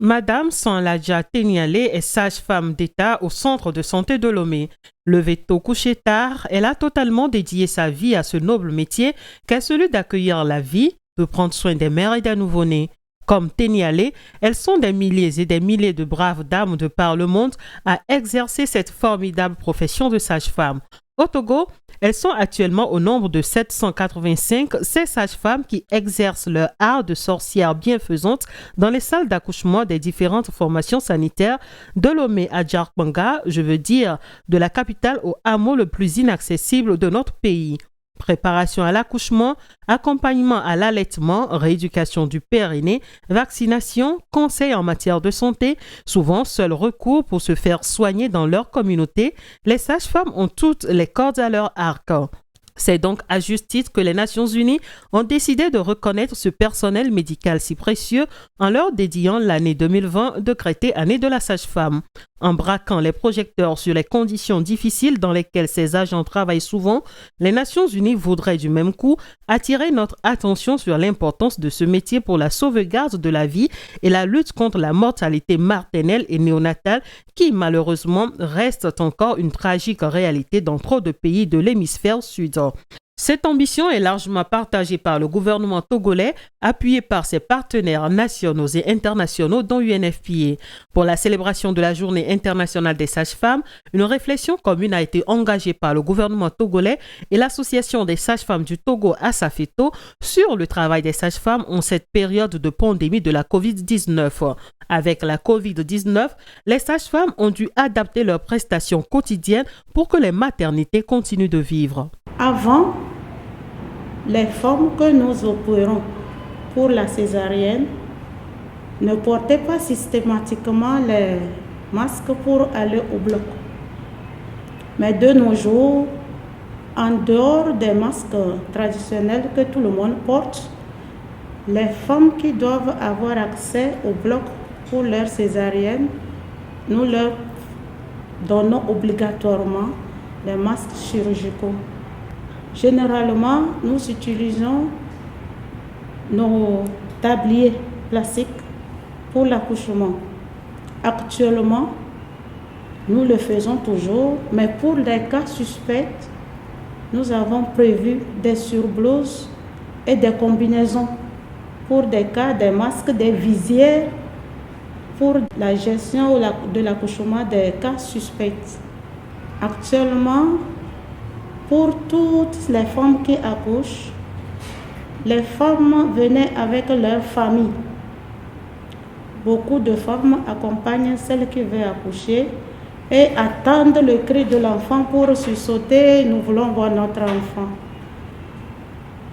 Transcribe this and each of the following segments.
Madame Sanladja Teniale est sage-femme d'État au centre de santé de Lomé. Levée tôt, couchée tard, elle a totalement dédié sa vie à ce noble métier qu'est celui d'accueillir la vie, de prendre soin des mères et des nouveau-nés. Comme Teniale, elles sont des milliers et des milliers de braves dames de par le monde à exercer cette formidable profession de sage-femme. Au Togo, elles sont actuellement au nombre de 785, ces sages-femmes qui exercent leur art de sorcière bienfaisante dans les salles d'accouchement des différentes formations sanitaires de Lomé à Djarkbanga, je veux dire de la capitale au hameau le plus inaccessible de notre pays. Préparation à l'accouchement, accompagnement à l'allaitement, rééducation du périnée, vaccination, conseils en matière de santé, souvent seul recours pour se faire soigner dans leur communauté, les sages-femmes ont toutes les cordes à leur arc. C'est donc à juste titre que les Nations Unies ont décidé de reconnaître ce personnel médical si précieux en leur dédiant l'année 2020 décrétée année de la sage-femme. En braquant les projecteurs sur les conditions difficiles dans lesquelles ces agents travaillent souvent, les Nations Unies voudraient du même coup attirer notre attention sur l'importance de ce métier pour la sauvegarde de la vie et la lutte contre la mortalité maternelle et néonatale qui malheureusement reste encore une tragique réalité dans trop de pays de l'hémisphère sud. Cette ambition est largement partagée par le gouvernement togolais, appuyé par ses partenaires nationaux et internationaux, dont UNFPA. Pour la célébration de la Journée internationale des sages-femmes, une réflexion commune a été engagée par le gouvernement togolais et l'Association des sages-femmes du Togo, Asafeto, sur le travail des sages-femmes en cette période de pandémie de la COVID-19. Avec la COVID-19, les sages-femmes ont dû adapter leurs prestations quotidiennes pour que les maternités continuent de vivre. Avant, les femmes que nous opérons pour la césarienne ne portaient pas systématiquement les masques pour aller au bloc. Mais de nos jours, en dehors des masques traditionnels que tout le monde porte, les femmes qui doivent avoir accès au bloc pour leur césarienne, nous leur donnons obligatoirement les masques chirurgicaux. Généralement, nous utilisons nos tabliers plastiques pour l'accouchement. Actuellement, nous le faisons toujours, mais pour les cas suspects, nous avons prévu des surblouses et des combinaisons pour des cas, des masques, des visières pour la gestion de l'accouchement des cas suspects. Actuellement, pour toutes les femmes qui accouchent, les femmes venaient avec leur famille. Beaucoup de femmes accompagnent celles qui veulent accoucher et attendent le cri de l'enfant pour sursauter. Nous voulons voir notre enfant.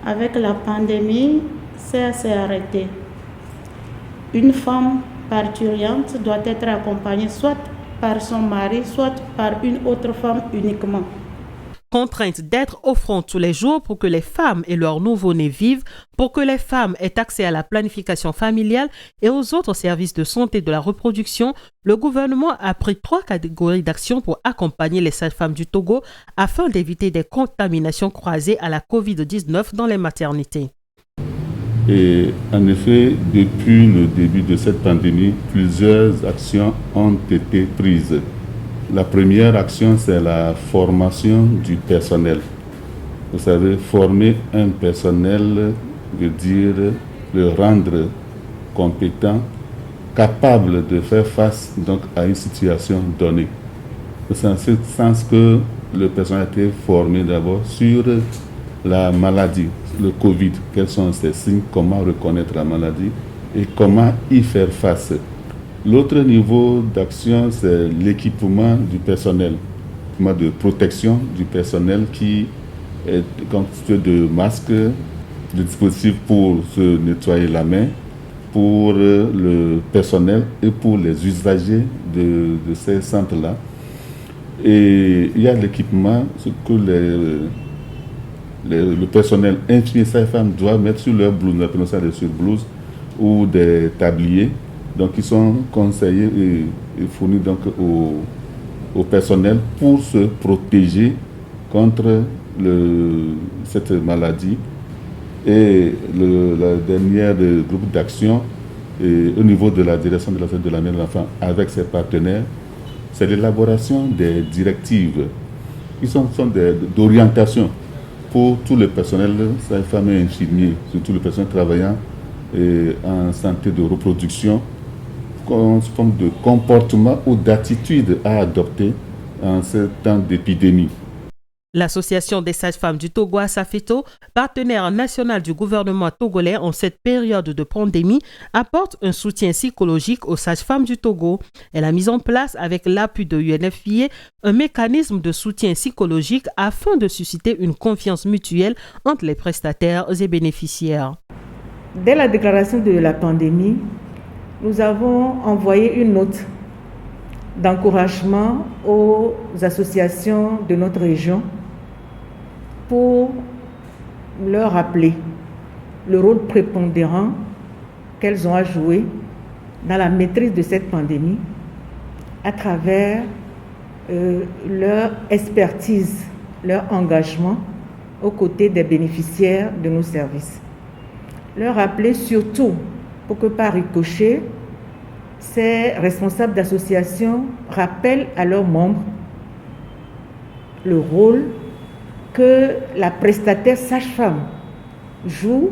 Avec la pandémie, ça s'est arrêté. Une femme parturiente doit être accompagnée soit par son mari, soit par une autre femme uniquement. Contrainte d'être au front tous les jours pour que les femmes et leurs nouveau-nés vivent, pour que les femmes aient accès à la planification familiale et aux autres services de santé de la reproduction, le gouvernement a pris 3 catégories d'actions pour accompagner les sages-femmes du Togo afin d'éviter des contaminations croisées à la COVID-19 dans les maternités. Et en effet, depuis le début de cette pandémie, plusieurs actions ont été prises. La première action, c'est la formation du personnel. Vous savez, former un personnel veut dire le rendre compétent, capable de faire face donc, à une situation donnée. C'est en ce sens que le personnel a été formé d'abord sur la maladie, le Covid, quels sont ses signes, comment reconnaître la maladie et comment y faire face. L'autre niveau d'action, c'est l'équipement du personnel, de protection du personnel qui est constitué de masques, de dispositifs pour se nettoyer la main, pour le personnel et pour les usagers de ces centres-là. Et il y a l'équipement que le personnel infirmier et sage-femme doit mettre sur leur blouse, on appelle ça des surblouses ou des tabliers. Donc, ils sont conseillés et fournis donc au personnel pour se protéger contre cette maladie. Et le dernier groupe d'action, et au niveau de la direction de la santé de la mère et de l'enfant avec ses partenaires, c'est l'élaboration des directives qui sont d'orientation pour tout le personnel, sages-femmes et infirmiers, surtout le personnel travaillant en santé de reproduction, comme de comportement ou d'attitude à adopter en ce temps d'épidémie. L'Association des sages-femmes du Togo, Asafeto, partenaire national du gouvernement togolais en cette période de pandémie, apporte un soutien psychologique aux sages-femmes du Togo. Elle a mis en place, avec l'appui de UNFPA, un mécanisme de soutien psychologique afin de susciter une confiance mutuelle entre les prestataires et bénéficiaires. Dès la déclaration de la pandémie, nous avons envoyé une note d'encouragement aux associations de notre région pour leur rappeler le rôle prépondérant qu'elles ont à jouer dans la maîtrise de cette pandémie à travers leur expertise, leur engagement aux côtés des bénéficiaires de nos services. Leur rappeler surtout pour que par ricochet, ces responsables d'associations rappellent à leurs membres le rôle que la prestataire sage-femme joue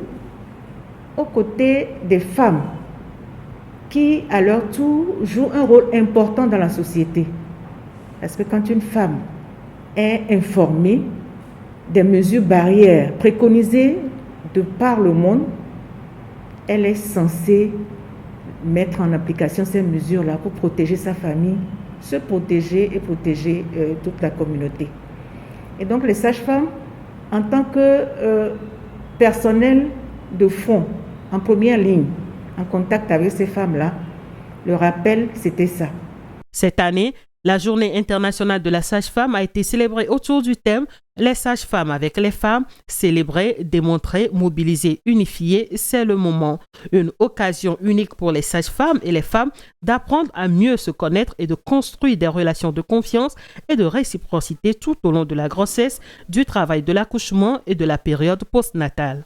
aux côtés des femmes qui, à leur tour, jouent un rôle important dans la société. Parce que quand une femme est informée des mesures barrières préconisées de par le monde, elle est censée mettre en application ces mesures-là pour protéger sa famille, se protéger et protéger toute la communauté. Et donc les sages-femmes, en tant que personnel de front, en première ligne, en contact avec ces femmes-là, le rappel, c'était ça. Cette année, la Journée internationale de la sage-femme a été célébrée autour du thème « Les sages-femmes avec les femmes », célébrer, démontrer, mobiliser, unifier, c'est le moment. Une occasion unique pour les sages-femmes et les femmes d'apprendre à mieux se connaître et de construire des relations de confiance et de réciprocité tout au long de la grossesse, du travail de l'accouchement et de la période postnatale.